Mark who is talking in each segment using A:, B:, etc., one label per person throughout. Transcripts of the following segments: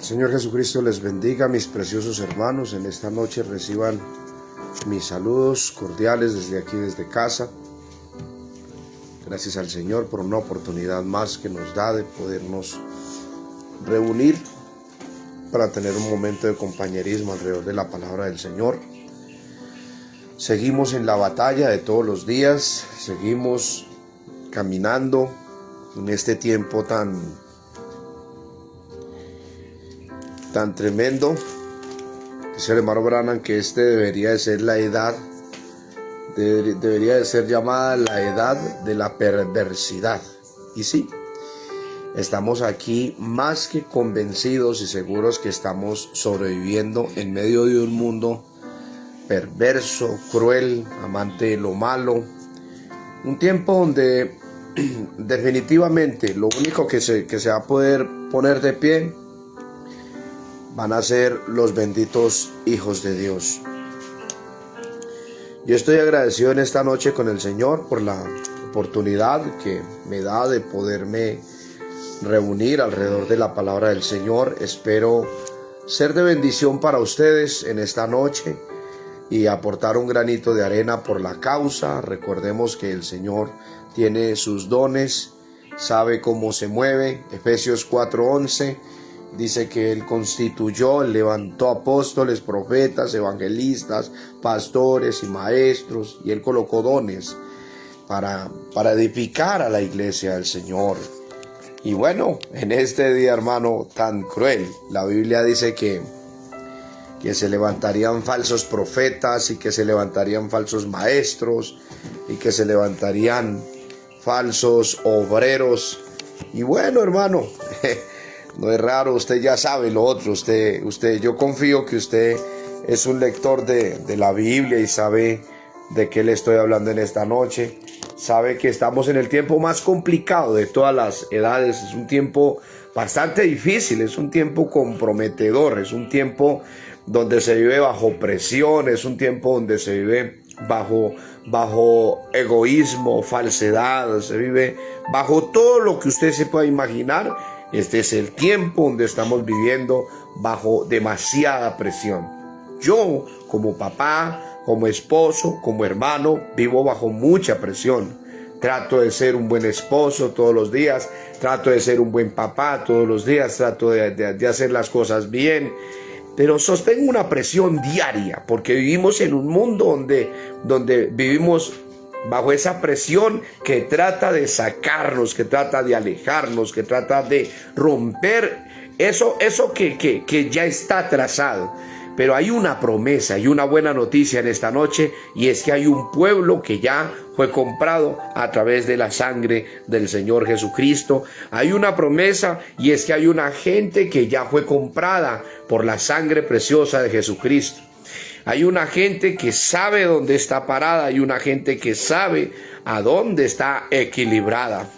A: Señor Jesucristo les bendiga, mis preciosos hermanos. En esta noche reciban mis saludos cordiales desde aquí, desde casa. Gracias al Señor por una oportunidad más que nos da de podernos reunir para tener un momento de compañerismo alrededor de la palabra del Señor. Seguimos en la batalla de todos los días, seguimos caminando en este tiempo tan tremendo. Dice el hermano Branham que debería de ser la edad, debería de ser llamada la edad de la perversidad. Y sí, estamos aquí más que convencidos y seguros que estamos sobreviviendo en medio de un mundo perverso, cruel, amante de lo malo. Un tiempo donde definitivamente lo único que se va a poder poner de pie van a ser los benditos hijos de Dios. Yo estoy agradecido en esta noche con el Señor por la oportunidad que me da de poderme reunir alrededor de la palabra del Señor. Espero ser de bendición para ustedes en esta noche y aportar un granito de arena por la causa. Recordemos que el Señor tiene sus dones, sabe cómo se mueve. Efesios 4:11 dice que Él constituyó, levantó apóstoles, profetas, evangelistas, pastores y maestros, y Él colocó dones para edificar a la iglesia del Señor. Y bueno, en este día, hermano, tan cruel, la Biblia dice que se levantarían falsos profetas y que se levantarían falsos maestros y que se levantarían falsos obreros. Y bueno, hermano, no es raro, usted ya sabe lo otro, yo confío que usted es un lector de la Biblia y sabe de qué le estoy hablando en esta noche. Sabe que estamos en el tiempo más complicado de todas las edades, es un tiempo bastante difícil, es un tiempo comprometedor, es un tiempo donde se vive bajo presión, es un tiempo donde se vive bajo egoísmo, falsedad, se vive bajo todo lo que usted se pueda imaginar. Este es el tiempo donde estamos viviendo bajo demasiada presión. Yo, como papá, como esposo, como hermano, vivo bajo mucha presión. Trato de ser un buen esposo todos los días, trato de ser un buen papá todos los días, trato de hacer las cosas bien, pero sostengo una presión diaria porque vivimos en un mundo donde vivimos bajo esa presión que trata de sacarnos, que trata de alejarnos, que trata de romper eso que ya está trazado. Pero hay una promesa y una buena noticia en esta noche, y es que hay un pueblo que ya fue comprado a través de la sangre del Señor Jesucristo. Hay una promesa, y es que hay una gente que ya fue comprada por la sangre preciosa de Jesucristo. Hay una gente que sabe dónde está parada, hay una gente que sabe a dónde está equilibrada.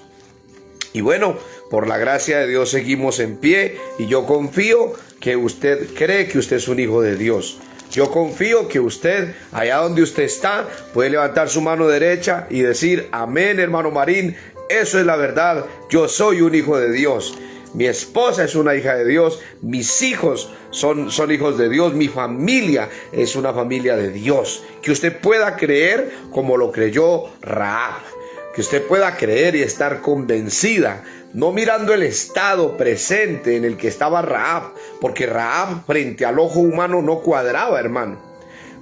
A: Y bueno, por la gracia de Dios seguimos en pie, y yo confío que usted cree que usted es un hijo de Dios. Yo confío que usted, allá donde usted está, puede levantar su mano derecha y decir: amén, hermano Marín, eso es la verdad, yo soy un hijo de Dios. Mi esposa es una hija de Dios, mis hijos son hijos de Dios, mi familia es una familia de Dios. Que usted pueda creer como lo creyó Rahab, que usted pueda creer y estar convencida, no mirando el estado presente en el que estaba Rahab, porque Rahab frente al ojo humano no cuadraba, hermano.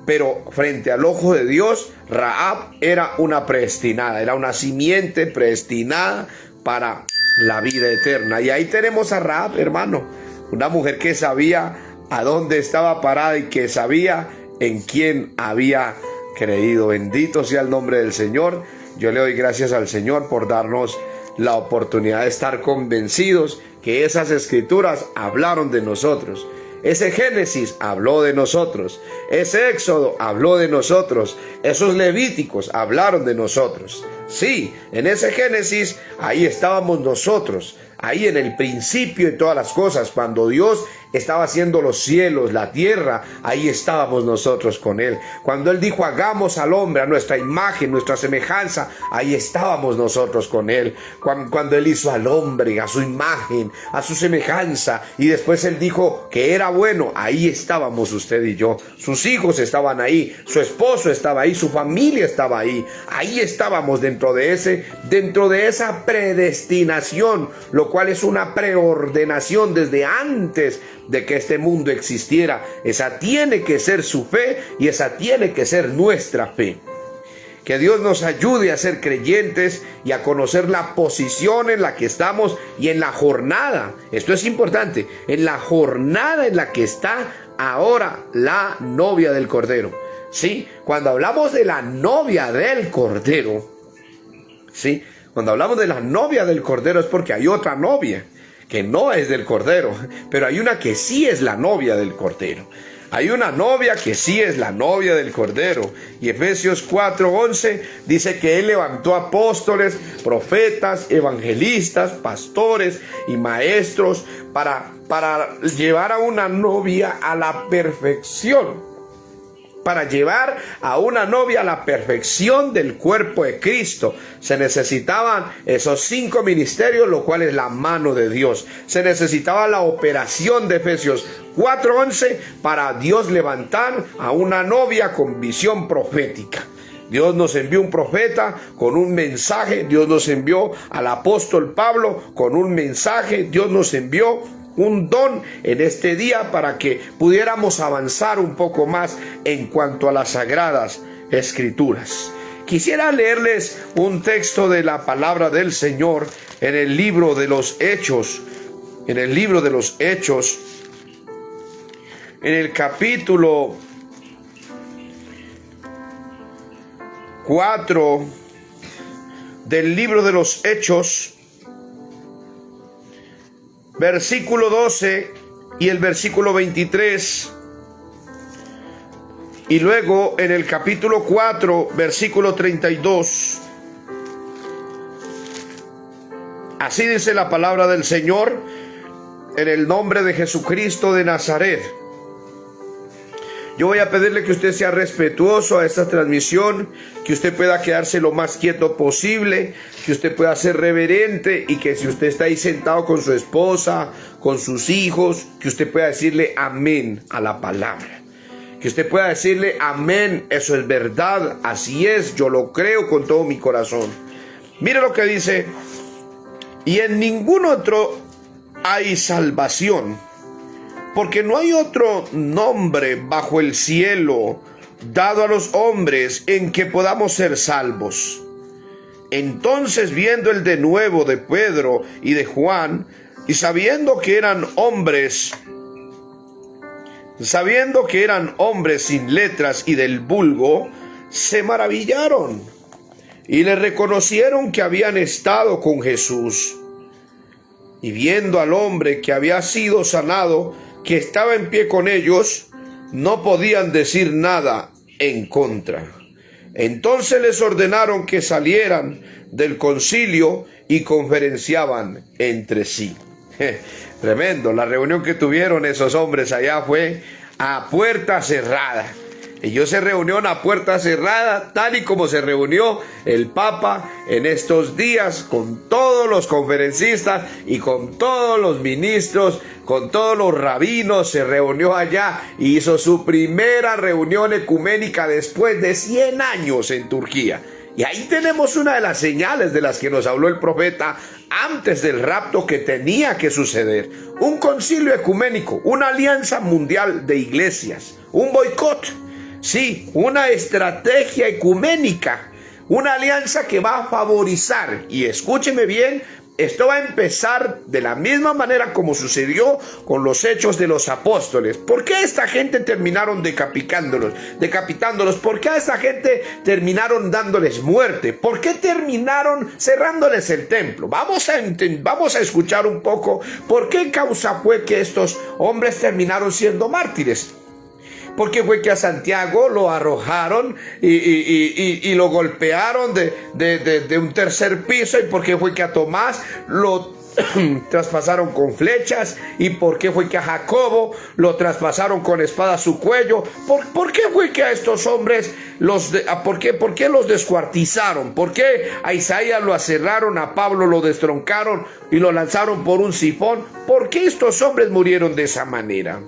A: Pero frente al ojo de Dios, Rahab era una predestinada, era una simiente predestinada para la vida eterna. Y ahí tenemos a Rahab, hermano, una mujer que sabía a dónde estaba parada y que sabía en quién había creído. Bendito sea el nombre del Señor. Yo le doy gracias al Señor por darnos la oportunidad de estar convencidos que esas escrituras hablaron de nosotros. Ese Génesis habló de nosotros, ese Éxodo habló de nosotros, esos Levíticos hablaron de nosotros. Sí, en ese Génesis ahí estábamos nosotros, ahí en el principio de todas las cosas, cuando Dios estaba haciendo los cielos, la tierra, ahí estábamos nosotros con Él. Cuando Él dijo, hagamos al hombre a nuestra imagen, nuestra semejanza, ahí estábamos nosotros con Él. Cuando Él hizo al hombre a su imagen, a su semejanza, y después Él dijo que era bueno, ahí estábamos usted y yo. Sus hijos estaban ahí, su esposo estaba ahí, su familia estaba ahí. Ahí estábamos dentro de esa predestinación, lo cual es una preordenación desde antes de que este mundo existiera. Esa tiene que ser su fe y esa tiene que ser nuestra fe. Que Dios nos ayude a ser creyentes y a conocer la posición en la que estamos y en la jornada. Esto es importante, en la jornada en la que está ahora la novia del Cordero. Sí, cuando hablamos de la novia del Cordero, sí, cuando hablamos de la novia del Cordero es porque hay otra novia que no es del Cordero, pero hay una que sí es la novia del Cordero. Hay una novia que sí es la novia del Cordero. Y Efesios 4:11 dice que Él levantó apóstoles, profetas, evangelistas, pastores y maestros para llevar a una novia a la perfección. Para llevar a una novia a la perfección del cuerpo de Cristo, se necesitaban esos 5 ministerios, lo cual es la mano de Dios. Se necesitaba la operación de Efesios 4:11 para Dios levantar a una novia con visión profética. Dios nos envió un profeta con un mensaje, Dios nos envió al apóstol Pablo con un mensaje, Dios nos envió un don en este día para que pudiéramos avanzar un poco más en cuanto a las sagradas escrituras. Quisiera leerles un texto de la palabra del Señor en el libro de los Hechos, en el capítulo 4 del libro de los Hechos, versículo 12 y el versículo 23, y luego en el capítulo 4, versículo 32. Así dice la palabra del Señor, en el nombre de Jesucristo de Nazaret. Yo voy a pedirle que usted sea respetuoso a esta transmisión, que usted pueda quedarse lo más quieto posible, que usted pueda ser reverente y que si usted está ahí sentado con su esposa, con sus hijos, que usted pueda decirle amén a la palabra. Que usted pueda decirle amén, eso es verdad, así es, yo lo creo con todo mi corazón. Mire lo que dice, y en ningún otro hay salvación, porque no hay otro nombre bajo el cielo dado a los hombres en que podamos ser salvos. Entonces, viendo el denuedo de Pedro y de Juan, y sabiendo que eran hombres sin letras y del vulgo, se maravillaron y le reconocieron que habían estado con Jesús. Y viendo al hombre que había sido sanado, que estaba en pie con ellos, no podían decir nada en contra. Entonces les ordenaron que salieran del concilio y conferenciaban entre sí. Tremendo, la reunión que tuvieron esos hombres allá fue a puerta cerrada. Ellos se reunieron a puerta cerrada, tal y como se reunió el Papa en estos días con todos los conferencistas y con todos los ministros, con todos los rabinos. Se reunió allá y hizo su primera reunión ecuménica después de 100 años en Turquía. Y ahí tenemos una de las señales de las que nos habló el profeta antes del rapto que tenía que suceder. Un concilio ecuménico, una alianza mundial de iglesias, un boicot. Sí, una estrategia ecuménica, una alianza que va a favorizar, y escúcheme bien, esto va a empezar de la misma manera como sucedió con los hechos de los apóstoles. ¿Por qué a esta gente terminaron decapitándolos? ¿Por qué a esta gente terminaron dándoles muerte? ¿Por qué terminaron cerrándoles el templo? Vamos a escuchar un poco por qué causa fue que estos hombres terminaron siendo mártires. ¿Por qué fue que a Santiago lo arrojaron y lo golpearon de un tercer piso? ¿Y por qué fue que a Tomás lo traspasaron con flechas? ¿Y por qué fue que a Jacobo lo traspasaron con espada a su cuello? ¿Por qué fue que a estos hombres por qué los descuartizaron? ¿Por qué a Isaías lo aserraron, a Pablo lo destroncaron y lo lanzaron por un sifón? ¿Por qué estos hombres murieron de esa manera?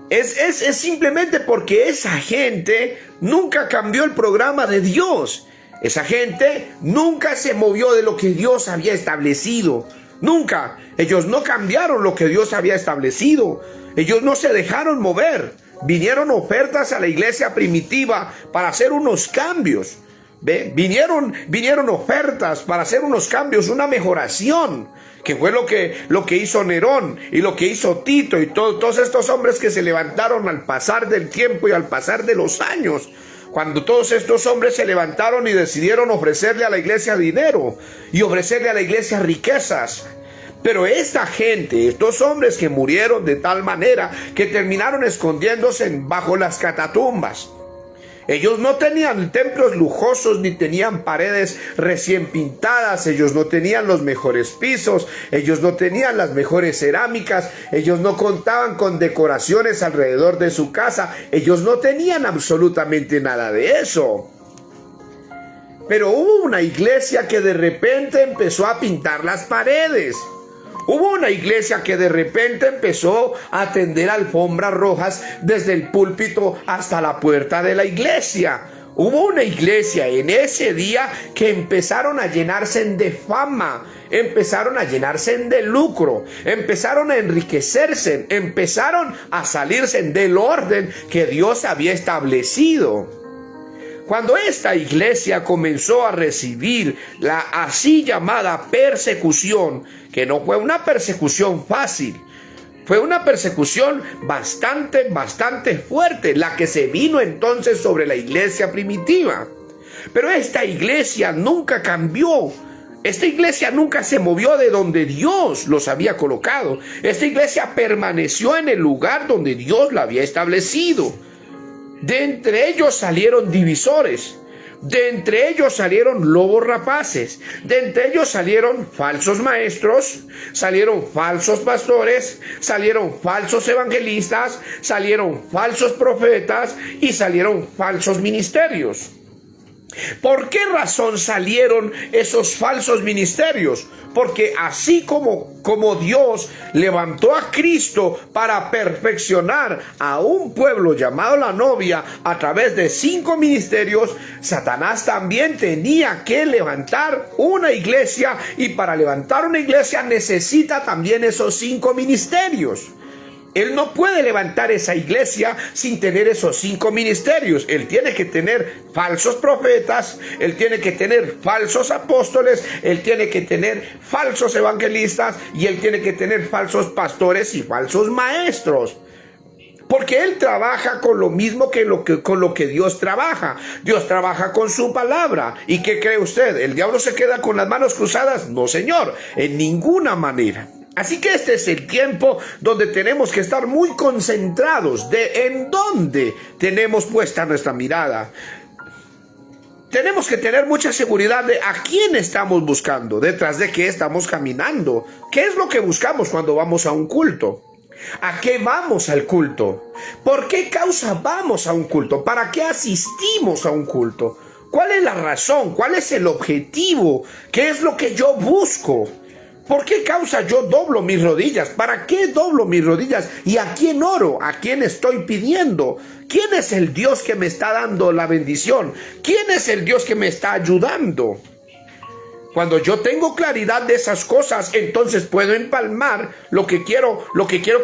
A: Es simplemente porque esa gente nunca cambió el programa de Dios. Esa gente nunca se movió de lo que Dios había establecido. Nunca. Ellos no cambiaron lo que Dios había establecido. Ellos no se dejaron mover. Vinieron ofertas a la iglesia primitiva para hacer unos cambios. ¿Ve? Vinieron ofertas para hacer unos cambios, una mejoración, que fue lo que hizo Nerón y lo que hizo Tito y todos estos hombres que se levantaron al pasar del tiempo y al pasar de los años. Cuando todos estos hombres se levantaron y decidieron ofrecerle a la iglesia dinero y ofrecerle a la iglesia riquezas. Pero esta gente, estos hombres que murieron de tal manera que terminaron escondiéndose bajo las catatumbas. Ellos no tenían templos lujosos ni tenían paredes recién pintadas, ellos no tenían los mejores pisos, ellos no tenían las mejores cerámicas, ellos no contaban con decoraciones alrededor de su casa, ellos no tenían absolutamente nada de eso. Pero hubo una iglesia que de repente empezó a pintar las paredes. Hubo una iglesia que de repente empezó a tender alfombras rojas desde el púlpito hasta la puerta de la iglesia. Hubo una iglesia en ese día que empezaron a llenarse de fama, empezaron a llenarse de lucro, empezaron a enriquecerse, empezaron a salirse del orden que Dios había establecido. Cuando esta iglesia comenzó a recibir la así llamada persecución, que no fue una persecución fácil, fue una persecución bastante fuerte, la que se vino entonces sobre la iglesia primitiva. Pero esta iglesia nunca cambió. Esta iglesia nunca se movió de donde Dios los había colocado. Esta iglesia permaneció en el lugar donde Dios la había establecido. De entre ellos salieron divisores, de entre ellos salieron lobos rapaces, de entre ellos salieron falsos maestros, salieron falsos pastores, salieron falsos evangelistas, salieron falsos profetas y salieron falsos ministerios. ¿Por qué razón salieron esos falsos ministerios? Porque así como Dios levantó a Cristo para perfeccionar a un pueblo llamado la novia a través de 5 ministerios, Satanás también tenía que levantar una iglesia, y para levantar una iglesia necesita también esos 5 ministerios. Él no puede levantar esa iglesia sin tener esos 5 ministerios. Él tiene que tener falsos profetas, él tiene que tener falsos apóstoles, él tiene que tener falsos evangelistas y él tiene que tener falsos pastores y falsos maestros. Porque él trabaja con lo mismo con lo que Dios trabaja. Dios trabaja con su palabra. ¿Y qué cree usted? ¿El diablo se queda con las manos cruzadas? No, señor, en ninguna manera. Así que este es el tiempo donde tenemos que estar muy concentrados de en dónde tenemos puesta nuestra mirada. Tenemos que tener mucha seguridad de a quién estamos buscando, detrás de qué estamos caminando. ¿Qué es lo que buscamos cuando vamos a un culto? ¿A qué vamos al culto? ¿Por qué causa vamos a un culto? ¿Para qué asistimos a un culto? ¿Cuál es la razón? ¿Cuál es el objetivo? ¿Qué es lo que yo busco? ¿Por qué causa yo doblo mis rodillas? ¿Para qué doblo mis rodillas? ¿Y a quién oro? ¿A quién estoy pidiendo? ¿Quién es el Dios que me está dando la bendición? ¿Quién es el Dios que me está ayudando? Cuando yo tengo claridad de esas cosas, entonces puedo empalmar lo que quiero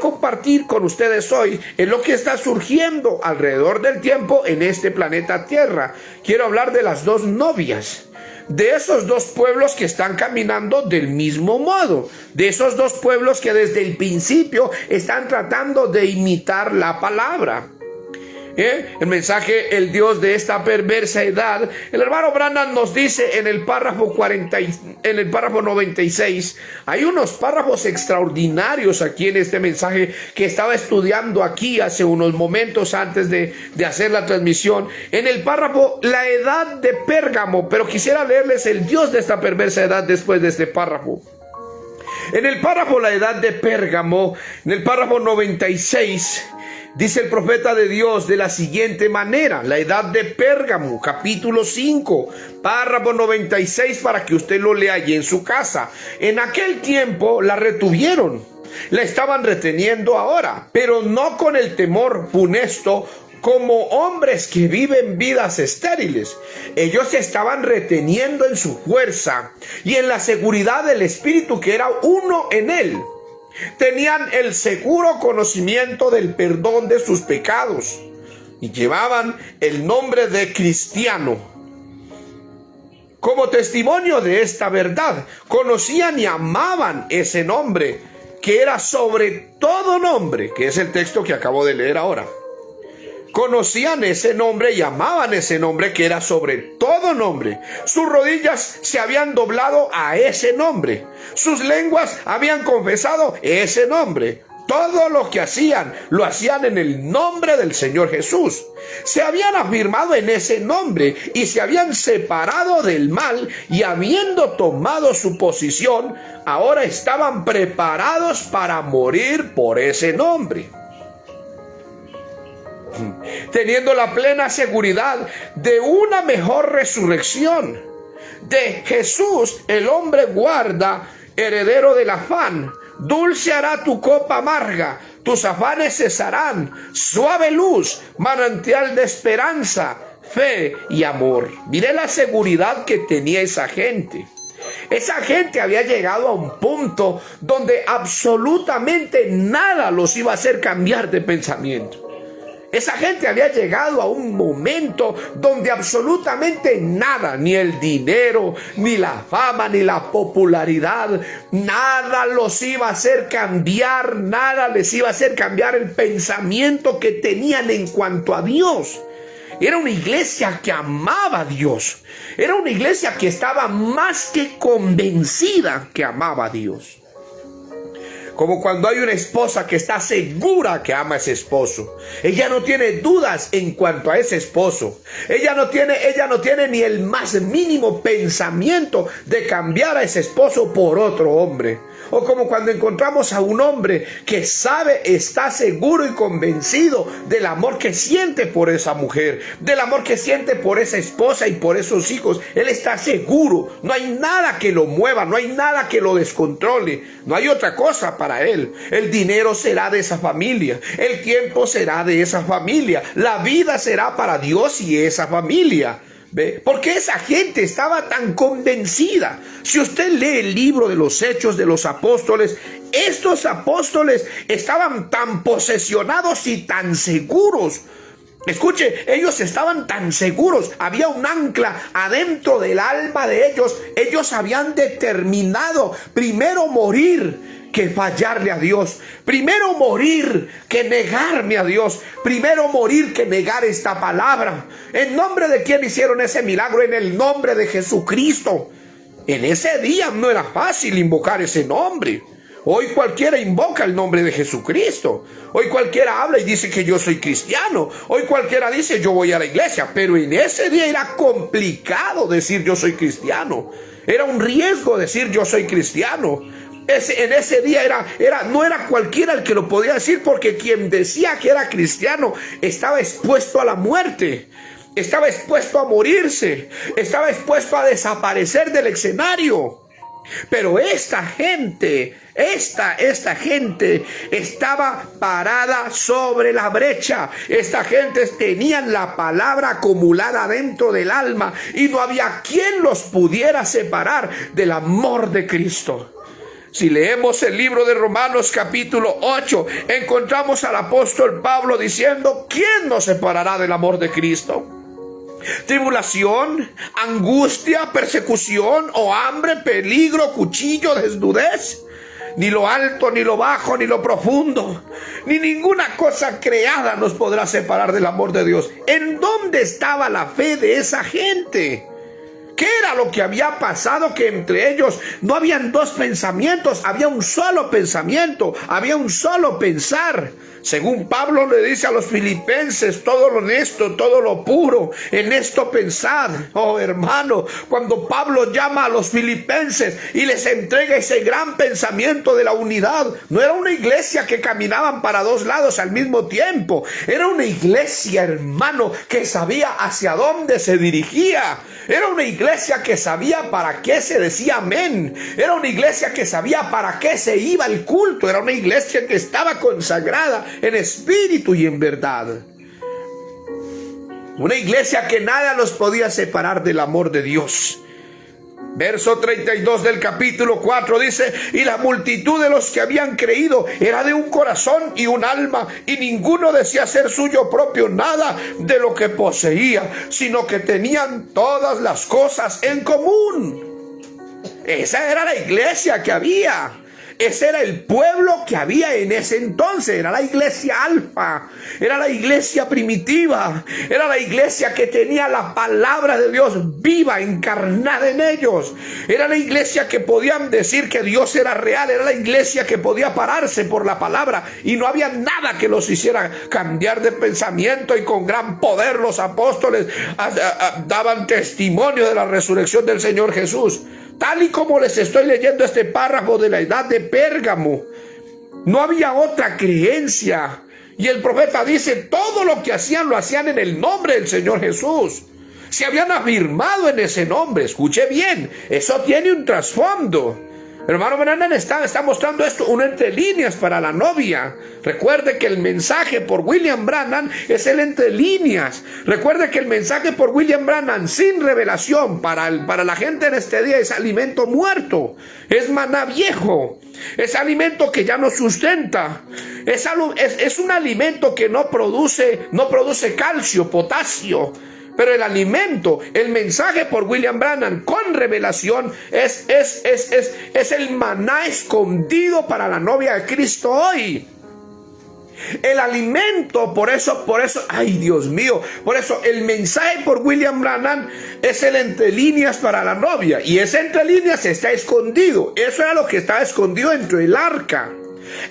A: compartir con ustedes hoy, es lo que está surgiendo alrededor del tiempo en este planeta Tierra. Quiero hablar de las 2 novias. De esos 2 pueblos que están caminando del mismo modo, de esos 2 pueblos que desde el principio están tratando de imitar la palabra. El mensaje, el Dios de esta perversa edad, el hermano Branham nos dice en el párrafo 96, hay unos párrafos extraordinarios aquí en este mensaje que estaba estudiando aquí hace unos momentos antes de hacer la transmisión, en el párrafo la edad de Pérgamo, pero quisiera leerles el Dios de esta perversa edad después de este párrafo. En el párrafo La Edad de Pérgamo, en el párrafo 96, dice el profeta de Dios de la siguiente manera. La Edad de Pérgamo, capítulo 5, párrafo 96, para que usted lo lea allí en su casa. En aquel tiempo la retuvieron, la estaban reteniendo ahora, pero no con el temor funesto como hombres que viven vidas estériles. Ellos se estaban reteniendo en su fuerza y en la seguridad del Espíritu que era uno en él. Tenían el seguro conocimiento del perdón de sus pecados y llevaban el nombre de cristiano. Como testimonio de esta verdad, conocían y amaban ese nombre que era sobre todo nombre, que es el texto que acabo de leer ahora. Conocían ese nombre y amaban ese nombre que era sobre todo nombre. Sus rodillas se habían doblado a ese nombre. Sus lenguas habían confesado ese nombre. Todo lo que hacían, lo hacían en el nombre del Señor Jesús. Se habían afirmado en ese nombre y se habían separado del mal, y habiendo tomado su posición, ahora estaban preparados para morir por ese nombre, teniendo la plena seguridad de una mejor resurrección. De Jesús el hombre guarda, heredero del afán. Dulce hará tu copa amarga, tus afanes cesarán. Suave luz, manantial de esperanza, fe y amor. Miré la seguridad que tenía esa gente. Esa gente había llegado a un punto donde absolutamente nada los iba a hacer cambiar de pensamiento. Esa gente había llegado a un momento donde absolutamente nada, ni el dinero, ni la fama, ni la popularidad, nada los iba a hacer cambiar, nada les iba a hacer cambiar el pensamiento que tenían en cuanto a Dios. Era una iglesia que amaba a Dios. Era una iglesia que estaba más que convencida que amaba a Dios. Como cuando hay una esposa que está segura que ama a ese esposo. Ella no tiene dudas en cuanto a ese esposo. Ella no tiene ni el más mínimo pensamiento de cambiar a ese esposo por otro hombre. O como cuando encontramos a un hombre que sabe, está seguro y convencido del amor que siente por esa mujer, del amor que siente por esa esposa y por esos hijos. Él está seguro, no hay nada que lo mueva, no hay nada que lo descontrole, no hay otra cosa para él. El dinero será de esa familia, el tiempo será de esa familia, la vida será para Dios y esa familia. ¿Ve? Porque esa gente estaba tan convencida. Si usted lee el libro de los Hechos de los Apóstoles, estos apóstoles estaban tan posesionados y tan seguros. Escuche, ellos estaban tan seguros, había un ancla adentro del alma de ellos. Ellos habían determinado primero morir que fallarle a Dios, primero morir que negarme a Dios, primero morir que negar esta palabra. ¿En nombre de quién hicieron ese milagro? En el nombre de Jesucristo. En ese día no era fácil invocar ese nombre. Hoy cualquiera invoca el nombre de Jesucristo. Hoy cualquiera habla y dice que yo soy cristiano. Hoy cualquiera dice yo voy a la iglesia. Pero en ese día era complicado decir yo soy cristiano. Era un riesgo decir yo soy cristiano. En ese día no era cualquiera el que lo podía decir, porque quien decía que era cristiano estaba expuesto a la muerte, estaba expuesto a morirse, estaba expuesto a desaparecer del escenario. Pero esta gente estaba parada sobre la brecha. Esta gente tenían la palabra acumulada dentro del alma y no había quien los pudiera separar del amor de Cristo. Si leemos el libro de Romanos capítulo 8, encontramos al apóstol Pablo diciendo: ¿quién nos separará del amor de Cristo? ¿Tribulación, angustia, persecución o hambre, peligro, cuchillo, desnudez? Ni lo alto, ni lo bajo, ni lo profundo, ni ninguna cosa creada nos podrá separar del amor de Dios. ¿En dónde estaba la fe de esa gente? ¿Qué era lo que había pasado? Que entre ellos no habían dos pensamientos, había un solo pensamiento, había un solo pensar. Según Pablo le dice a los filipenses, todo lo honesto, todo lo puro, en esto pensad. Oh hermano, cuando Pablo llama a los filipenses y les entrega ese gran pensamiento de la unidad, no era una iglesia que caminaban para dos lados al mismo tiempo, era una iglesia, hermano, que sabía hacia dónde se dirigía. Era una iglesia que sabía para qué se decía amén. Era una iglesia que sabía para qué se iba el culto. Era una iglesia que estaba consagrada en espíritu y en verdad. Una iglesia que nada los podía separar del amor de Dios. Verso 32 del capítulo 4 dice: y la multitud de los que habían creído era de un corazón y un alma, y ninguno decía ser suyo propio nada de lo que poseía, sino que tenían todas las cosas en común. Esa era la iglesia que había. Ese era el pueblo que había en ese entonces. Era la iglesia alfa, era la iglesia primitiva, era la iglesia que tenía la palabra de Dios viva, encarnada en ellos. Era la iglesia que podían decir que Dios era real, era la iglesia que podía pararse por la palabra y no había nada que los hiciera cambiar de pensamiento, y con gran poder los apóstoles daban testimonio de la resurrección del Señor Jesús. Tal y como les estoy leyendo este párrafo de la edad de Pérgamo, no había otra creencia. Y el profeta dice, todo lo que hacían lo hacían en el nombre del Señor Jesús. Se habían afirmado en ese nombre. Escuche bien, eso tiene un trasfondo. Hermano Branham está mostrando esto, un entre líneas para la novia. Recuerde que el mensaje por William Branham es el entre líneas. Recuerde que el mensaje por William Branham sin revelación para la gente en este día es alimento muerto, es maná viejo, es alimento que ya no sustenta, es un alimento que no produce calcio, potasio. Pero el alimento, el mensaje por William Branham con revelación es el maná escondido para la novia de Cristo hoy. El alimento, por eso, ay Dios mío, por eso el mensaje por William Branham es el entre líneas para la novia. Y ese entre líneas está escondido. Eso era lo que estaba escondido dentro del arca.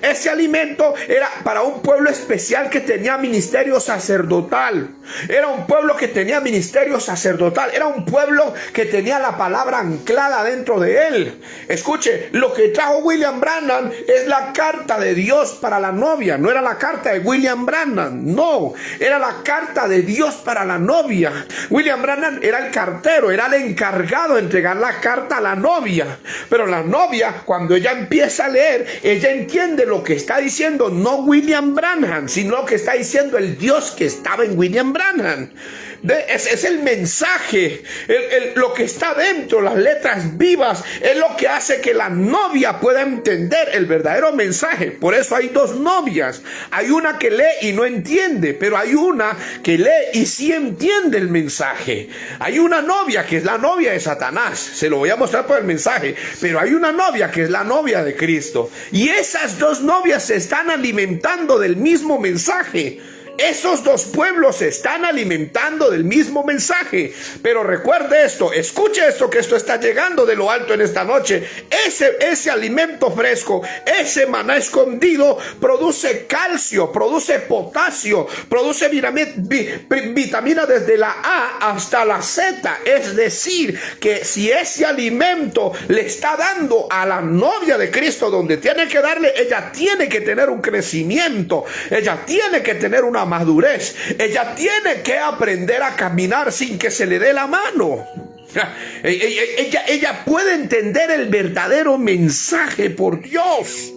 A: Ese alimento era para un pueblo especial que tenía ministerio sacerdotal. Era un pueblo que tenía ministerio sacerdotal. Era un pueblo que tenía la palabra anclada dentro de él. Escuche, lo que trajo William Branham es la carta de Dios para la novia. No era la carta de William Branham, no. Era la carta de Dios para la novia. William Branham era el cartero, era el encargado de entregar la carta a la novia. Pero la novia, cuando ella empieza a leer, ella entiende lo que está diciendo no William Branham, sino lo que está diciendo el Dios que estaba en William Branham. Es el mensaje, lo que está dentro, las letras vivas, es lo que hace que la novia pueda entender el verdadero mensaje. Por eso hay dos novias. Hay una que lee y no entiende, pero hay una que lee y sí entiende el mensaje. Hay una novia que es la novia de Satanás, se lo voy a mostrar por el mensaje, pero hay una novia que es la novia de Cristo. Y esas dos novias se están alimentando del mismo mensaje. Esos dos pueblos se están alimentando del mismo mensaje. Pero recuerde esto, escuche esto, que esto está llegando de lo alto en esta noche. Ese alimento fresco, ese maná escondido, produce calcio, produce potasio, produce vitamina desde la A hasta la Z. Es decir, que si ese alimento le está dando a la novia de Cristo donde tiene que darle, ella tiene que tener un crecimiento, ella tiene que tener una madurez, ella tiene que aprender a caminar sin que se le dé la mano. Ella puede entender el verdadero mensaje por Dios.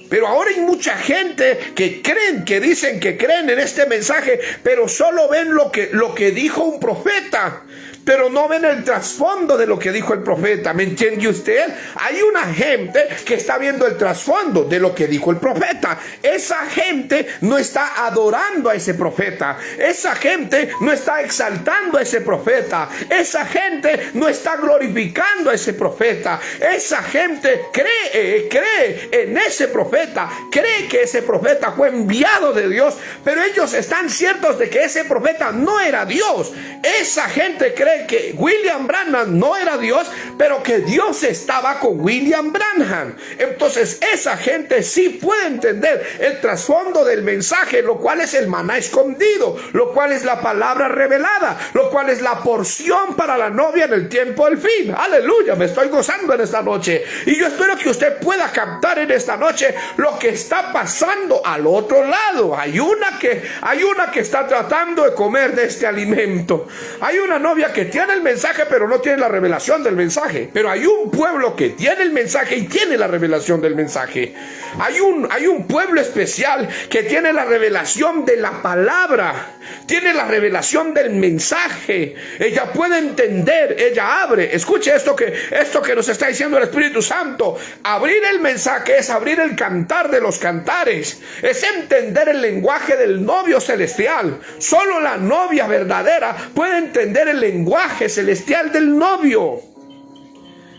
A: Pero ahora hay mucha gente que dicen que creen en este mensaje, pero solo ven lo que dijo un profeta, pero no ven el trasfondo de lo que dijo el profeta. ¿Me entiende usted? Hay una gente que está viendo el trasfondo de lo que dijo el profeta. Esa gente no está adorando a ese profeta. Esa gente no está exaltando a ese profeta. Esa gente no está glorificando a ese profeta. Esa gente cree en ese profeta, cree que ese profeta fue enviado de Dios, pero ellos están ciertos de que ese profeta no era Dios. Esa gente cree fe que William Branham no era Dios, pero que Dios estaba con William Branham. Entonces esa gente sí puede entender el trasfondo del mensaje, lo cual es el maná escondido, lo cual es la palabra revelada, lo cual es la porción para la novia en el tiempo del fin. Aleluya, me estoy gozando en esta noche. Y yo espero que usted pueda captar en esta noche lo que está pasando al otro lado. Hay una que está tratando de comer de este alimento. Hay una novia que tiene el mensaje pero no tiene la revelación del mensaje. Pero hay un pueblo que tiene el mensaje y tiene la revelación del mensaje. Hay un pueblo especial que tiene la revelación de la palabra, tiene la revelación del mensaje. Ella puede entender, ella abre. Escuche esto que nos está diciendo el Espíritu Santo. Abrir el mensaje es abrir el cantar de los cantares, es entender el lenguaje del novio celestial. Solo la novia verdadera puede entender el lenguaje celestial del novio.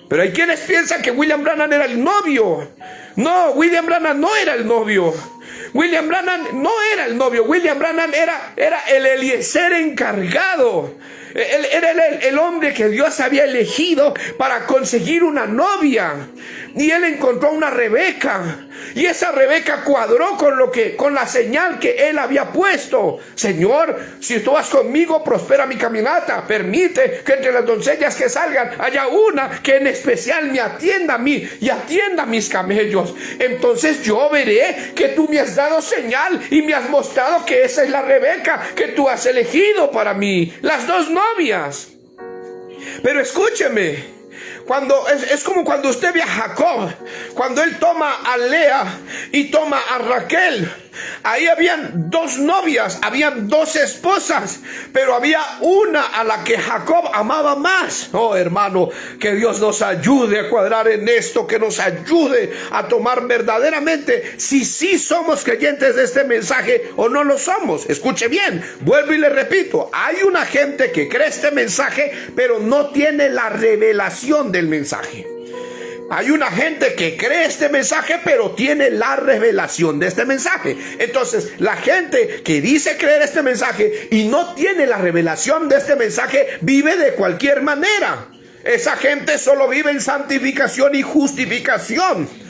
A: Pero hay quienes piensan que William Branham era el novio. No, William Branham no era el novio. William Branham no era el novio. William Branham era el Eliezer encargado. Él era el hombre que Dios había elegido para conseguir una novia. Y él encontró una Rebeca. Y esa Rebeca cuadró con la señal que él había puesto. Señor, si tú vas conmigo, prospera mi caminata. Permite que entre las doncellas que salgan haya una que en especial me atienda a mí y atienda a mis camellos. Entonces yo veré que tú me has dado señal y me has mostrado que esa es la Rebeca que tú has elegido para mí. Las dos novias. Pero escúcheme. Es como cuando usted ve a Jacob, cuando él toma a Lea y toma a Raquel. Ahí habían dos novias, habían dos esposas, pero había una a la que Jacob amaba más. Oh, hermano, que Dios nos ayude a cuadrar en esto, que nos ayude a tomar verdaderamente si sí somos creyentes de este mensaje o no lo somos. Escuche bien, vuelvo y le repito, hay una gente que cree este mensaje, pero no tiene la revelación del mensaje. Hay una gente que cree este mensaje, pero tiene la revelación de este mensaje. Entonces, la gente que dice creer este mensaje y no tiene la revelación de este mensaje, vive de cualquier manera. Esa gente solo vive en santificación y justificación.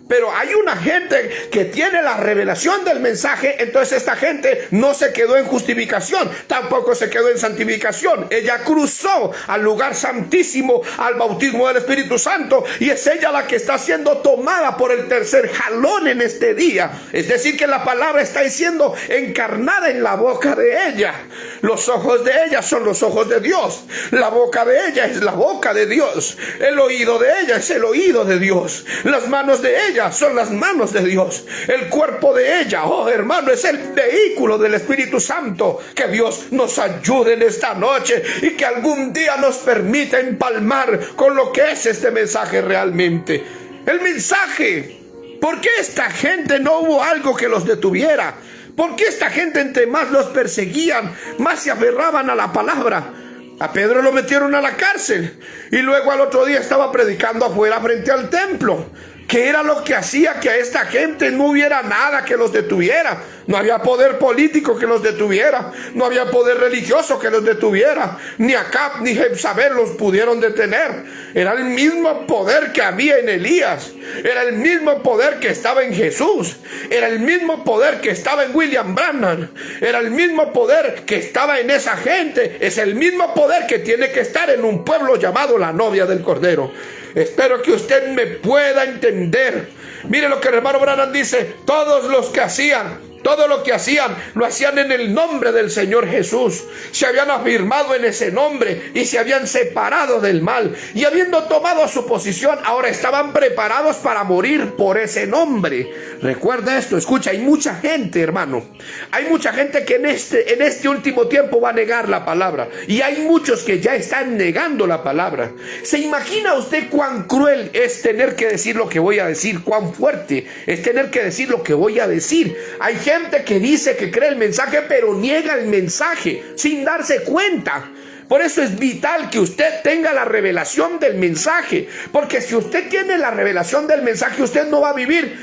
A: Pero hay una gente que tiene la revelación del mensaje, entonces esta gente no se quedó en justificación, tampoco se quedó en santificación. Ella cruzó al lugar santísimo, al bautismo del Espíritu Santo, y es ella la que está siendo tomada por el tercer jalón en este día. Es decir, que la palabra está siendo encarnada en la boca de ella. Los ojos de ella son los ojos de Dios. La boca de ella es la boca de Dios. El oído de ella es el oído de Dios. Las manos de ella son las manos de Dios. El cuerpo de ella, oh hermano, es el vehículo del Espíritu Santo. Que Dios nos ayude en esta noche y que algún día nos permita empalmar con lo que es este mensaje realmente. El mensaje. ¿Por qué esta gente no hubo algo que los detuviera? ¿Por qué esta gente, entre más los perseguían, más se aferraban a la palabra? A Pedro lo metieron a la cárcel y luego al otro día estaba predicando afuera frente al templo. ¿Qué era lo que hacía que a esta gente no hubiera nada que los detuviera? No había poder político que los detuviera, no había poder religioso que los detuviera, ni Acab ni Jezabel los pudieron detener. Era el mismo poder que había en Elías, era el mismo poder que estaba en Jesús, era el mismo poder que estaba en William Branham, era el mismo poder que estaba en esa gente, es el mismo poder que tiene que estar en un pueblo llamado la novia del Cordero. Espero que usted me pueda entender. Mire lo que el hermano Branham dice: todos los que hacían, todo lo que hacían, lo hacían en el nombre del Señor Jesús. Se habían afirmado en ese nombre y se habían separado del mal. Y habiendo tomado su posición, ahora estaban preparados para morir por ese nombre. Recuerda esto, escucha, hay mucha gente, hermano. Hay mucha gente que en este último tiempo va a negar la palabra. Y hay muchos que ya están negando la palabra. ¿Se imagina usted cuán cruel es tener que decir lo que voy a decir? Cuán fuerte es tener que decir lo que voy a decir. Hay gente que dice que cree el mensaje, pero niega el mensaje sin darse cuenta. Por eso es vital que usted tenga la revelación del mensaje, porque si usted tiene la revelación del mensaje, usted no va a vivir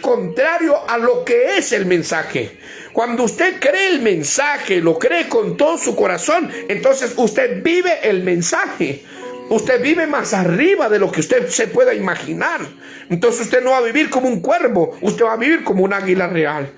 A: contrario a lo que es el mensaje.
B: Cuando usted cree el mensaje, lo cree con todo su corazón, entonces usted vive el mensaje. Usted vive más arriba de lo que usted se pueda imaginar. Entonces usted no va a vivir como un cuervo, usted va a vivir como un águila real.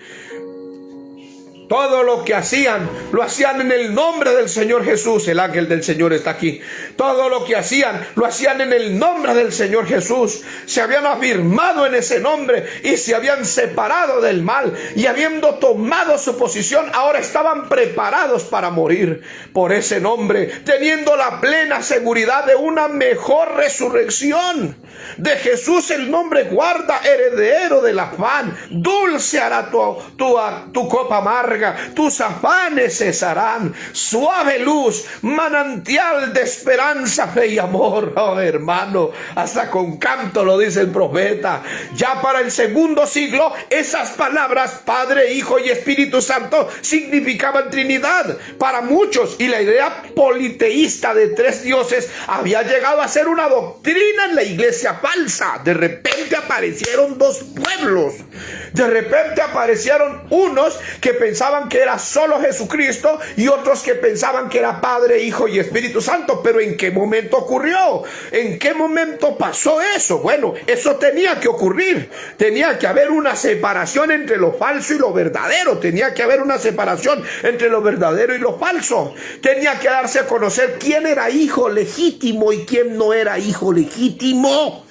B: Todo lo que hacían, lo hacían en el nombre del Señor Jesús. El ángel del Señor está aquí. Todo lo que hacían, lo hacían en el nombre del Señor Jesús. Se habían afirmado en ese nombre y se habían separado del mal. Y habiendo tomado su posición, ahora estaban preparados para morir por ese nombre, teniendo la plena seguridad de una mejor resurrección. De Jesús el nombre guarda, heredero del afán. Dulce hará tu copa amarga. Tus afanes cesarán. Suave luz, manantial de esperanza, fe y amor. Oh, hermano, hasta con canto lo dice el profeta. Ya para el segundo siglo, esas palabras, Padre, Hijo y Espíritu Santo, significaban Trinidad para muchos. Y la idea politeísta de tres dioses había llegado a ser una doctrina en la iglesia falsa. De repente aparecieron dos pueblos. De repente aparecieron unos que pensaban que era solo Jesucristo y otros que pensaban que era Padre, Hijo y Espíritu Santo. Pero ¿en qué momento ocurrió? ¿En qué momento pasó eso? Bueno, eso tenía que ocurrir. Tenía que haber una separación entre lo falso y lo verdadero. Tenía que haber una separación entre lo verdadero y lo falso. Tenía que darse a conocer quién era hijo legítimo y quién no era hijo legítimo.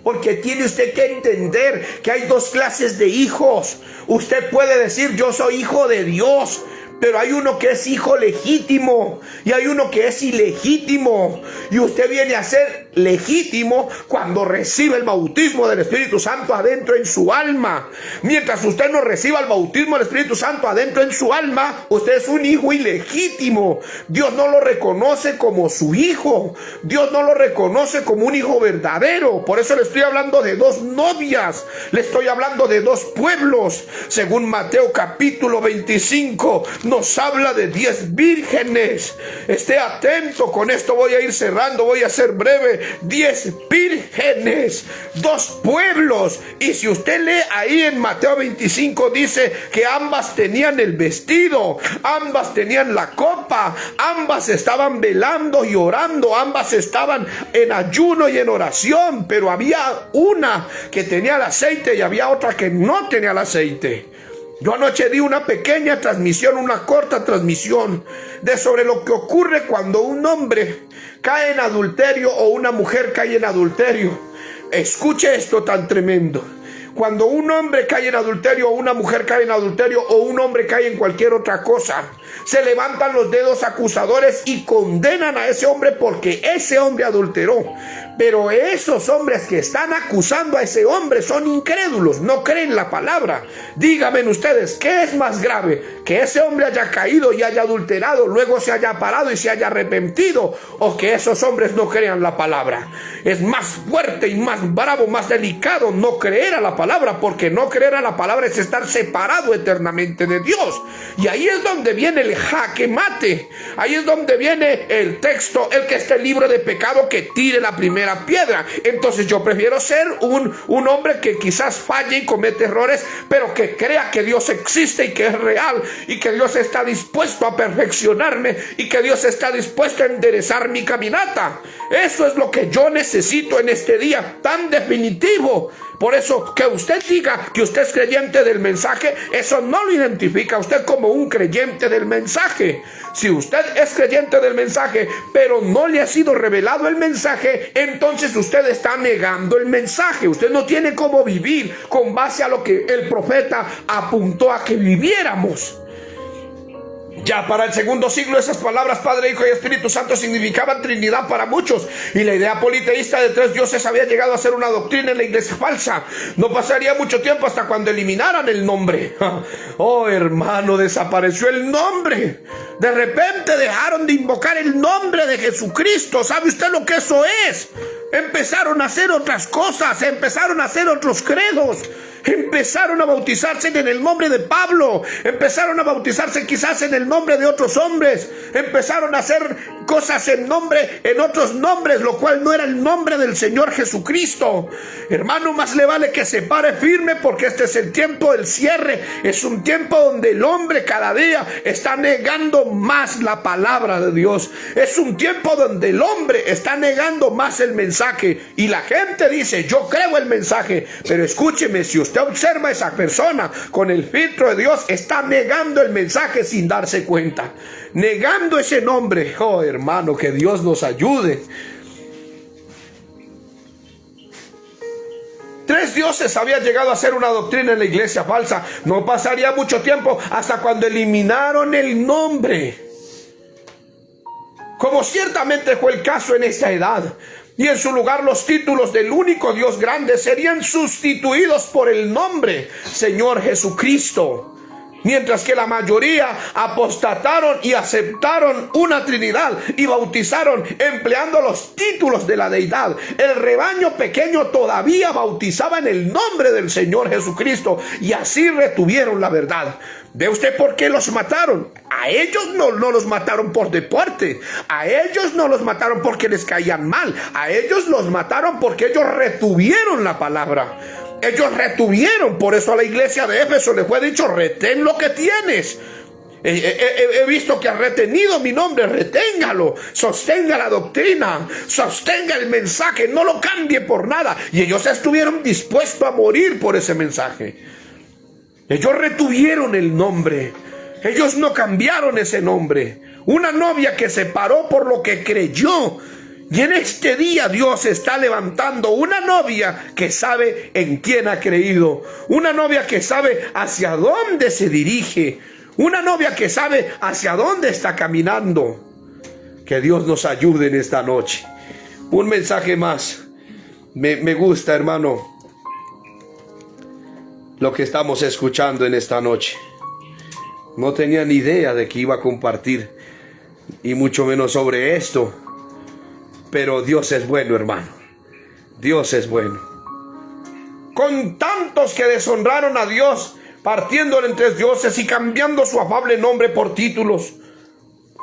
B: Porque tiene usted que entender que hay dos clases de hijos. Usted puede decir, yo soy hijo de Dios, pero hay uno que es hijo legítimo y hay uno que es ilegítimo. Y usted viene a ser legítimo cuando recibe el bautismo del Espíritu Santo adentro en su alma. Mientras usted no reciba el bautismo del Espíritu Santo adentro en su alma, usted es un hijo ilegítimo. Dios no lo reconoce como su hijo. Dios no lo reconoce como un hijo verdadero. Por eso le estoy hablando de dos novias. Le estoy hablando de dos pueblos. Según Mateo capítulo 25, nos habla de 10 vírgenes. Esté atento, con esto voy a ir cerrando, voy a ser breve. 10 vírgenes, dos pueblos. Y si usted lee ahí en Mateo 25, dice que ambas tenían el vestido, ambas tenían la copa, ambas estaban velando y orando, ambas estaban en ayuno y en oración, pero había una que tenía el aceite y había otra que no tenía el aceite. Yo anoche di una pequeña transmisión, una corta transmisión de sobre lo que ocurre cuando un hombre cae en adulterio o una mujer cae en adulterio. Escuche esto tan tremendo. Cuando un hombre cae en adulterio o una mujer cae en adulterio o un hombre cae en cualquier otra cosa, se levantan los dedos acusadores y condenan a ese hombre porque ese hombre adulteró. Pero esos hombres que están acusando a ese hombre son incrédulos, no creen la palabra. Díganme ustedes, ¿qué es más grave? ¿Que ese hombre haya caído y haya adulterado, luego se haya parado y se haya arrepentido? ¿O que esos hombres no crean la palabra? Es más fuerte y más bravo, más delicado no creer a la palabra, porque no creer a la palabra es estar separado eternamente de Dios. Y ahí es donde viene el jaque mate. Ahí es donde viene el texto, el que esté libre de pecado que tire la primera piedra. Entonces yo prefiero ser un hombre que quizás falle y comete errores, pero que crea que Dios existe y que es real y que Dios está dispuesto a perfeccionarme y que Dios está dispuesto a enderezar mi caminata. Eso es lo que yo necesito en este día tan definitivo. Por eso que usted diga que usted es creyente del mensaje, eso no lo identifica a usted como un creyente del mensaje. Si usted es creyente del mensaje, pero no le ha sido revelado el mensaje, entonces usted está negando el mensaje. Usted no tiene cómo vivir con base a lo que el profeta apuntó a que viviéramos. Ya para el segundo siglo esas palabras Padre, Hijo y Espíritu Santo significaban Trinidad para muchos, y la idea politeísta de tres dioses había llegado a ser una doctrina en la iglesia falsa. No pasaría mucho tiempo hasta cuando eliminaran el nombre. Oh, hermano, desapareció el nombre. De repente dejaron de invocar el nombre de Jesucristo. ¿Sabe usted lo que eso es? Empezaron a hacer otras cosas, empezaron a hacer otros credos. Empezaron a bautizarse en el nombre de Pablo, empezaron a bautizarse quizás en el nombre de otros hombres, empezaron a hacer cosas en otros nombres, lo cual no era el nombre del Señor Jesucristo. Hermano, más le vale que se pare firme, porque este es el tiempo del cierre. Es un tiempo donde el hombre cada día está negando más la palabra de Dios. Es un tiempo donde el hombre está negando más el mensaje, y la gente dice: yo creo el mensaje, pero escúcheme, si usted observa a esa persona con el filtro de Dios, está negando el mensaje sin darse cuenta, negando ese nombre. Oh, hermano, que Dios nos ayude. 3 dioses había llegado a ser una doctrina en la iglesia falsa. No pasaría mucho tiempo hasta cuando eliminaron el nombre, como ciertamente fue el caso en esta edad, y en su lugar los títulos del único Dios grande serían sustituidos por el nombre Señor Jesucristo. Mientras que la mayoría apostataron y aceptaron una Trinidad y bautizaron empleando los títulos de la deidad, el rebaño pequeño todavía bautizaba en el nombre del Señor Jesucristo, y así retuvieron la verdad. ¿Ve usted por qué los mataron? A ellos no los mataron por deporte, a ellos no los mataron porque les caían mal, a ellos los mataron porque ellos retuvieron la palabra. Ellos retuvieron. Por eso a la iglesia de Éfeso le fue dicho: retén lo que tienes. He visto que has retenido mi nombre, reténgalo, sostenga la doctrina, sostenga el mensaje, no lo cambie por nada. Y ellos estuvieron dispuestos a morir por ese mensaje. Ellos retuvieron el nombre, ellos no cambiaron ese nombre. Una novia que se paró por lo que creyó. Y en este día Dios está levantando una novia que sabe en quién ha creído, una novia que sabe hacia dónde se dirige, una novia que sabe hacia dónde está caminando. Que Dios nos ayude en esta noche. Un mensaje más. Me gusta, hermano, lo que estamos escuchando en esta noche. No tenía ni idea de que iba a compartir, y mucho menos sobre esto. Pero Dios es bueno, hermano. Dios es bueno. Con tantos que deshonraron a Dios, partiéndolo en 3 dioses y cambiando su afable nombre por títulos,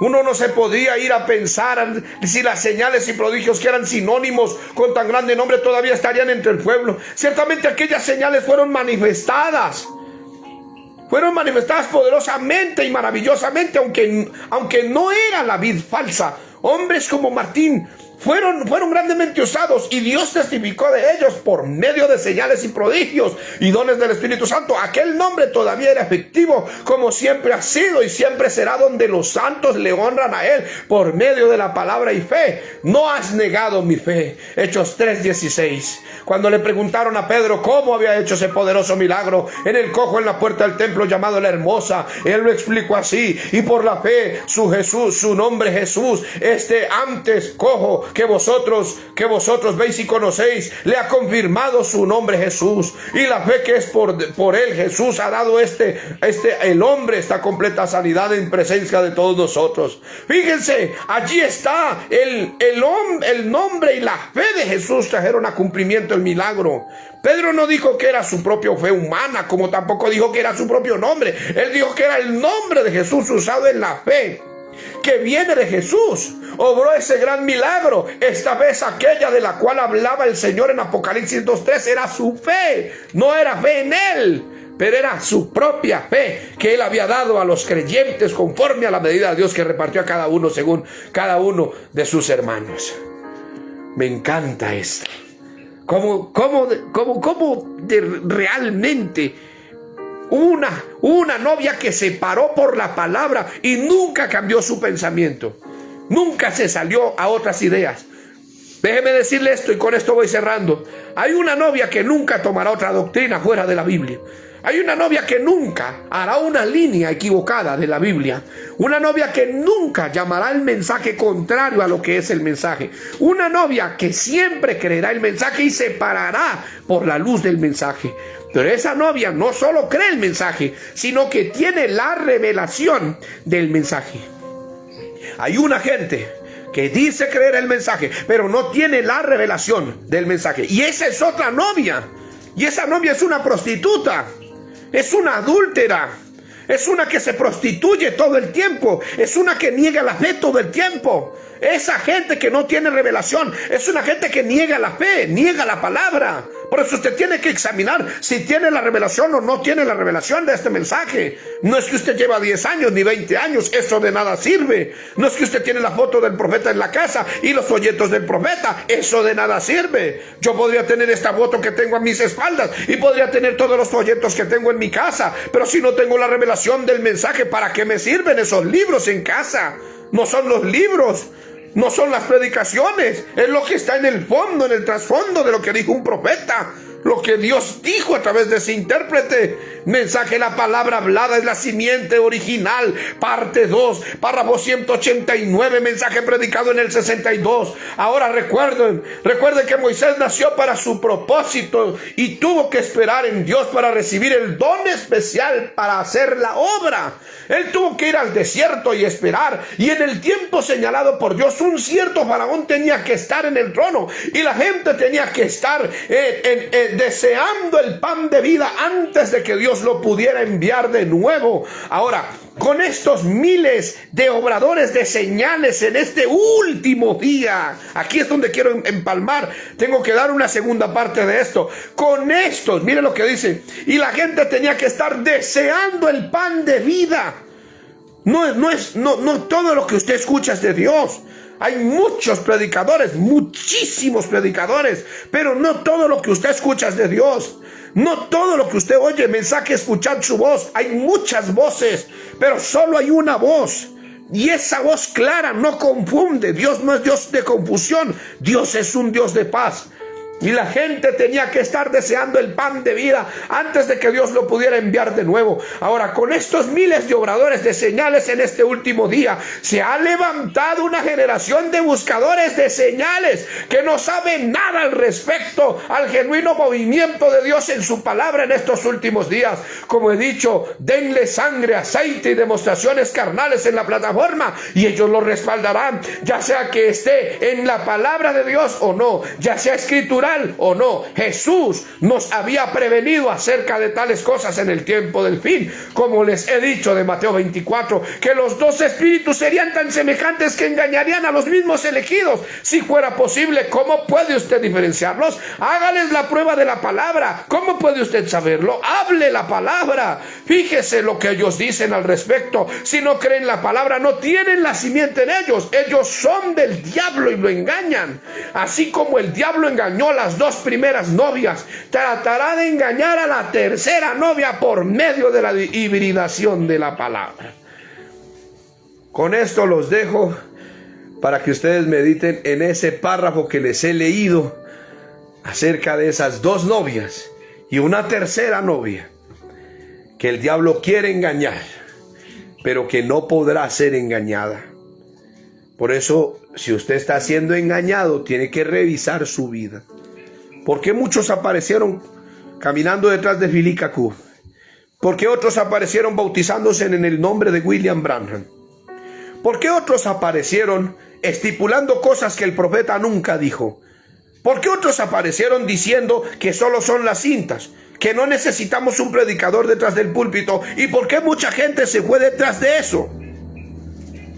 B: uno no se podía ir a pensar si las señales y prodigios que eran sinónimos con tan grande nombre todavía estarían entre el pueblo. Ciertamente aquellas señales fueron manifestadas poderosamente y maravillosamente, aunque no era la vid falsa. Hombres como Martín fueron grandemente usados, y Dios testificó de ellos por medio de señales y prodigios y dones del Espíritu Santo. Aquel nombre todavía era efectivo, como siempre ha sido y siempre será, donde los santos le honran a Él por medio de la palabra y fe. No has negado mi fe. Hechos 3:16. Cuando le preguntaron a Pedro cómo había hecho ese poderoso milagro en el cojo en la puerta del templo llamado La Hermosa, él lo explicó así: y por la fe su nombre Jesús, antes cojo que vosotros veis y conocéis, le ha confirmado su nombre Jesús, y la fe que es por él Jesús ha dado el hombre esta completa sanidad en presencia de todos nosotros. Fíjense, allí está el nombre y la fe de Jesús trajeron a cumplimiento el milagro. Pedro no dijo que era su propia fe humana, como tampoco dijo que era su propio nombre. Él dijo que era el nombre de Jesús usado en la fe que viene de Jesús. Obró ese gran milagro. Esta vez aquella de la cual hablaba el Señor en Apocalipsis 2:3 era su fe. No era fe en Él, pero era su propia fe que Él había dado a los creyentes conforme a la medida de Dios que repartió a cada uno según cada uno de sus hermanos. Me encanta esto. Cómo realmente una novia que se paró por la palabra y nunca cambió su pensamiento, nunca se salió a otras ideas. Déjeme decirle esto, y con esto voy cerrando. Hay una novia que nunca tomará otra doctrina fuera de la Biblia. Hay una novia que nunca hará una línea equivocada de la Biblia. Una novia que nunca llamará el mensaje contrario a lo que es el mensaje. Una novia que siempre creerá el mensaje y se parará por la luz del mensaje. Pero esa novia no solo cree el mensaje, sino que tiene la revelación del mensaje. Hay una gente que dice creer el mensaje, pero no tiene la revelación del mensaje. Y esa es otra novia. Y esa novia es una prostituta. Es una adúltera. Es una que se prostituye todo el tiempo. Es una que niega la fe todo el tiempo. Esa gente que no tiene revelación es una gente que niega la fe, niega la palabra. Por eso usted tiene que examinar si tiene la revelación o no tiene la revelación de este mensaje. No es que usted lleva 10 años ni 20 años, eso de nada sirve. No es que usted tiene la foto del profeta en la casa y los folletos del profeta, eso de nada sirve. Yo podría tener esta foto que tengo a mis espaldas y podría tener todos los folletos que tengo en mi casa, pero si no tengo la revelación del mensaje, ¿para qué me sirven esos libros en casa? No son los libros, no son las predicaciones, es lo que está en el fondo, en el trasfondo de lo que dijo un profeta, lo que Dios dijo a través de ese intérprete. Mensaje, la palabra hablada es la simiente original, parte 2, párrafo 189, mensaje predicado en el 62. Ahora recuerden que Moisés nació para su propósito y tuvo que esperar en Dios para recibir el don especial para hacer la obra. Él tuvo que ir al desierto y esperar, y en el tiempo señalado por Dios, un cierto faraón tenía que estar en el trono y la gente tenía que estar deseando el pan de vida antes de que Dios lo pudiera enviar de nuevo. Ahora, con estos miles de obradores de señales en este último día, aquí es donde quiero empalmar, tengo que dar una segunda parte de esto. Con estos, mire lo que dice, y la gente tenía que estar deseando el pan de vida. No todo lo que usted escucha es de Dios. Hay muchos predicadores, muchísimos predicadores, pero no todo lo que usted escucha es de Dios. No todo lo que usted oye, mensaje, escuchad su voz. Hay muchas voces, pero solo hay una voz. Y esa voz clara no confunde. Dios no es Dios de confusión. Dios es un Dios de paz. Y la gente tenía que estar deseando el pan de vida antes de que Dios lo pudiera enviar de nuevo. Ahora, con estos miles de obradores de señales en este último día, se ha levantado una generación de buscadores de señales que no saben nada al respecto al genuino movimiento de Dios en su palabra en estos últimos días. Como he dicho, denle sangre, aceite y demostraciones carnales en la plataforma y ellos lo respaldarán, ya sea que esté en la palabra de Dios o no, ya sea escritural o no. Jesús nos había prevenido acerca de tales cosas en el tiempo del fin, como les he dicho de Mateo 24, que los dos espíritus serían tan semejantes que engañarían a los mismos elegidos. Si fuera posible, ¿cómo puede usted diferenciarlos? Hágales la prueba de la palabra. ¿Cómo puede usted saberlo? Hable la palabra, fíjese lo que ellos dicen al respecto. Si no creen la palabra, no tienen la simiente en ellos. Ellos son del diablo y lo engañan, así como el diablo engañó a las dos primeras novias, tratará de engañar a la tercera novia por medio de la hibridación de la palabra. Con esto los dejo para que ustedes mediten en ese párrafo que les he leído acerca de esas dos novias y una tercera novia que el diablo quiere engañar, pero que no podrá ser engañada. Por eso, si usted está siendo engañado, tiene que revisar su vida. ¿Por qué muchos aparecieron caminando detrás de Billy Cacú? ¿Por qué otros aparecieron bautizándose en el nombre de William Branham? ¿Por qué otros aparecieron estipulando cosas que el profeta nunca dijo? ¿Por qué otros aparecieron diciendo que solo son las cintas, que no necesitamos un predicador detrás del púlpito? ¿Y por qué mucha gente se fue detrás de eso?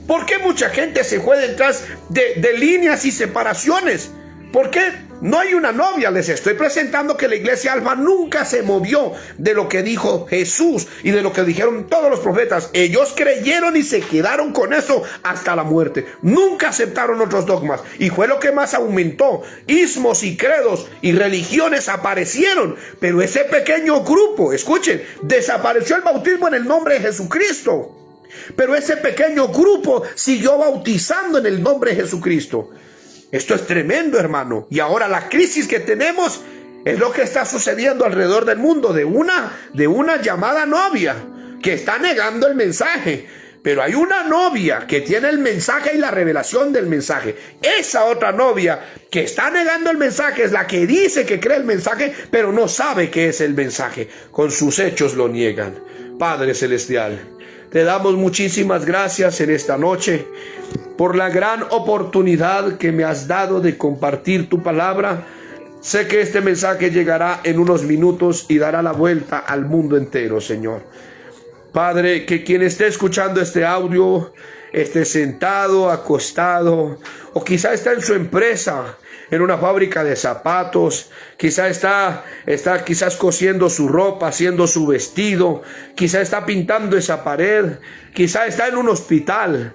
B: ¿Por qué mucha gente se fue detrás de líneas y separaciones? ¿Por qué no hay una novia? Les estoy presentando que la iglesia Alfa nunca se movió de lo que dijo Jesús y de lo que dijeron todos los profetas. Ellos creyeron y se quedaron con eso hasta la muerte. Nunca aceptaron otros dogmas y fue lo que más aumentó. Ismos y credos y religiones aparecieron, pero ese pequeño grupo, escuchen, desapareció el bautismo en el nombre de Jesucristo. Pero ese pequeño grupo siguió bautizando en el nombre de Jesucristo. Esto es tremendo, hermano. Y ahora la crisis que tenemos es lo que está sucediendo alrededor del mundo de una llamada novia que está negando el mensaje. Pero hay una novia que tiene el mensaje y la revelación del mensaje. Esa otra novia que está negando el mensaje es la que dice que cree el mensaje, pero no sabe qué es el mensaje. Con sus hechos lo niegan. Padre Celestial, te damos muchísimas gracias en esta noche por la gran oportunidad que me has dado de compartir tu palabra. Sé que este mensaje llegará en unos minutos y dará la vuelta al mundo entero, Señor. Padre, que quien esté escuchando este audio esté sentado, acostado, o quizá está en su empresa, en una fábrica de zapatos, quizá está quizás cosiendo su ropa, haciendo su vestido, quizá está pintando esa pared, quizá está en un hospital,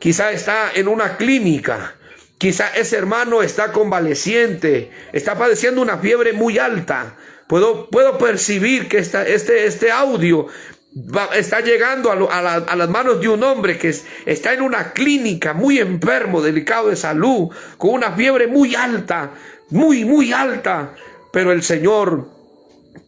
B: quizá está en una clínica, quizá ese hermano está convaleciente, está padeciendo una fiebre muy alta. Puedo percibir que este audio está llegando a las manos de un hombre que está en una clínica, muy enfermo, delicado de salud, con una fiebre muy alta, muy alta, pero el Señor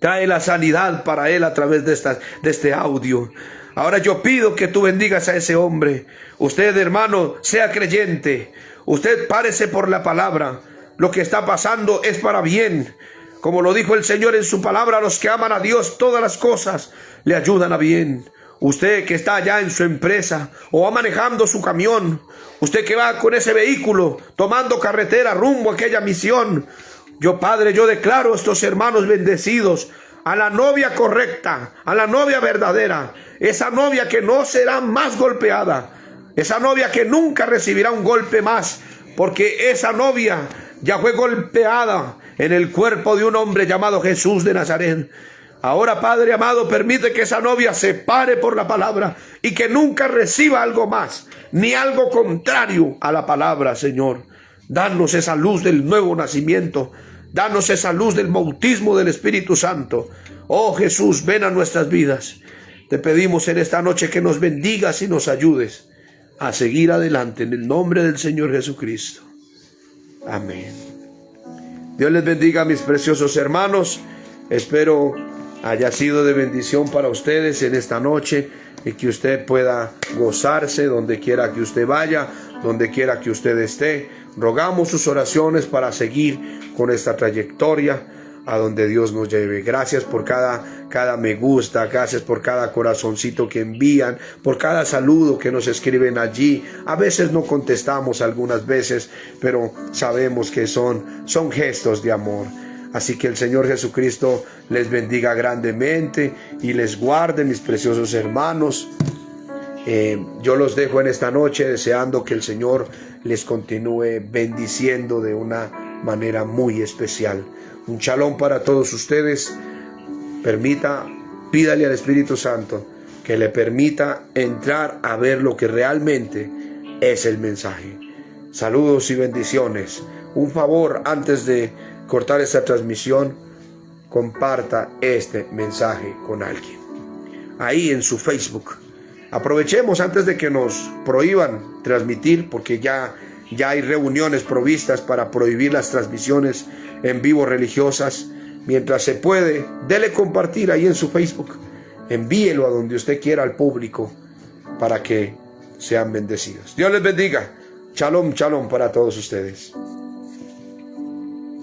B: trae la sanidad para él a través de este audio. Ahora yo pido que tú bendigas a ese hombre. Usted, hermano, sea creyente. Usted párese por la palabra. Lo que está pasando es para bien. Como lo dijo el Señor en su palabra, a los que aman a Dios, todas las cosas le ayudan a bien. Usted que está allá en su empresa o va manejando su camión, usted que va con ese vehículo tomando carretera rumbo a aquella misión, yo, Padre, yo declaro a estos hermanos bendecidos, a la novia correcta, a la novia verdadera, esa novia que no será más golpeada, esa novia que nunca recibirá un golpe más, porque esa novia ya fue golpeada en el cuerpo de un hombre llamado Jesús de Nazaret. Ahora, Padre amado, permite que esa novia se pare por la palabra y que nunca reciba algo más, ni algo contrario a la palabra, Señor. Danos esa luz del nuevo nacimiento, danos esa luz del bautismo del Espíritu Santo. Oh Jesús, ven a nuestras vidas. Te pedimos en esta noche que nos bendigas y nos ayudes a seguir adelante en el nombre del Señor Jesucristo. Amén. Dios les bendiga, mis preciosos hermanos. Espero haya sido de bendición para ustedes en esta noche y que usted pueda gozarse donde quiera que usted vaya, donde quiera que usted esté. Rogamos sus oraciones para seguir con esta trayectoria a donde Dios nos lleve. Gracias por cada me gusta, gracias por cada corazoncito que envían, por cada saludo que nos escriben allí. A veces no contestamos, algunas veces, pero sabemos que son gestos de amor. Así que el Señor Jesucristo les bendiga grandemente y les guarde, mis preciosos hermanos. Yo los dejo en esta noche deseando que el Señor les continúe bendiciendo de una manera muy especial. Un shalom para todos ustedes. Pídale al Espíritu Santo que le permita entrar a ver lo que realmente es el mensaje. Saludos y bendiciones. Un favor, antes de cortar esta transmisión, comparta este mensaje con alguien ahí en su Facebook. Aprovechemos antes de que nos prohíban transmitir, porque ya hay reuniones provistas para prohibir las transmisiones en vivo religiosas. Mientras se puede, dele compartir ahí en su Facebook, envíelo a donde usted quiera al público para que sean bendecidos. Dios les bendiga. Shalom, shalom para todos ustedes.